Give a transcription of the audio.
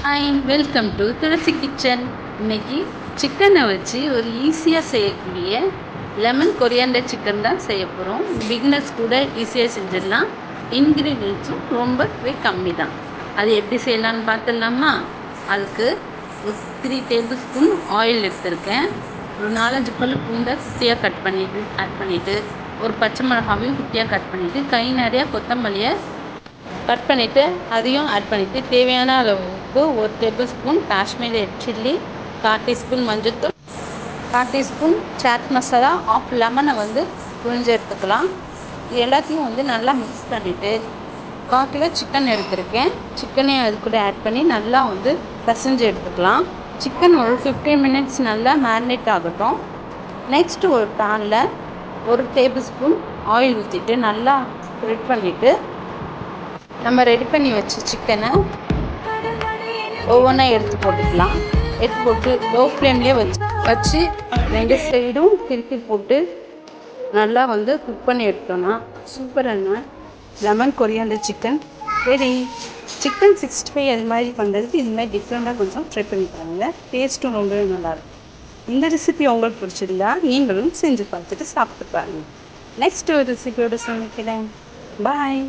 Hi, welcome to Tulasi kitchen. இன்னைக்கு சிக்கனை வச்சு ஒரு ஈஸியாக செய்யக்கூடிய லெமன் கொரியாண்டர் சிக்கன் தான் செய்ய போகிறோம். பிகினர்ஸ் கூட ஈஸியாக செஞ்சிடலாம். இன்க்ரீடியன்ஸும் ரொம்பவே கம்மி தான். அது எப்படி செய்யலான்னு பார்த்துடலாமா? அதுக்கு ஒரு 3 டேபிள் ஸ்பூன் ஆயில் எடுத்திருக்கேன். ஒரு 4-5 பல் பூண்டை குட்டியாக கட் பண்ணிவிட்டு ஆட் பண்ணிவிட்டு, ஒரு பச்சை மிளகாவையும் குட்டியாக கட் பண்ணிவிட்டு, கை நிறையா கொத்தமல்லியை கட் பண்ணிவிட்டு அதையும் ஆட் பண்ணிவிட்டு, தேவையான அளவுக்கு 1 table spoon Kashmiri red chilli, 1/4 teaspoon மஞ்சள்தூள், 1/4 டீஸ்பூன் சாட் மசாலா, ஆஃப் லெமனை புழிஞ்சு எடுத்துக்கலாம். இது எல்லாத்தையும் நல்லா மிக்ஸ் பண்ணிவிட்டு, 1/4 கிலோ சிக்கன் எடுத்திருக்கேன். சிக்கனையும் அது கூட ஆட் பண்ணி நல்லா பிசைஞ்சு எடுத்துக்கலாம். சிக்கன் ஒரு 15 மினிட்ஸ் நல்லா மேரினேட் ஆகட்டும். நெக்ஸ்ட்டு ஒரு பேனில் 1 டேபிள் ஸ்பூன் ஆயில் ஊற்றிட்டு நல்லா ஸ்ப்ரெட் பண்ணிவிட்டு, நம்ம ரெடி பண்ணி வச்ச சிக்கனை ஒவ்வொன்றா எடுத்து போட்டுக்கலாம். எடுத்து போட்டு லோ ஃப்ளேம்லேயே வச்சு 2 சைடும் திருப்பி போட்டு நல்லா குக் பண்ணி எடுத்தோன்னா சூப்பரான lemon coriander chicken ready. Chicken 65 அது மாதிரி பண்ணுறதுக்கு இது மாதிரி டிஃப்ரெண்ட்டாக கொஞ்சம் ட்ரை பண்ணி பாருங்கள். டேஸ்ட்டும் ரொம்பவே நல்லாயிருக்கும். இந்த ரெசிபி உங்களுக்கு பிடிச்சிருந்தா நீங்களும் செஞ்சு பார்த்துட்டு சாப்பிட்டு பாருங்கள். நெக்ஸ்ட் ஒரு ரெசிபியோட சமைக்கிறேன். பாய்.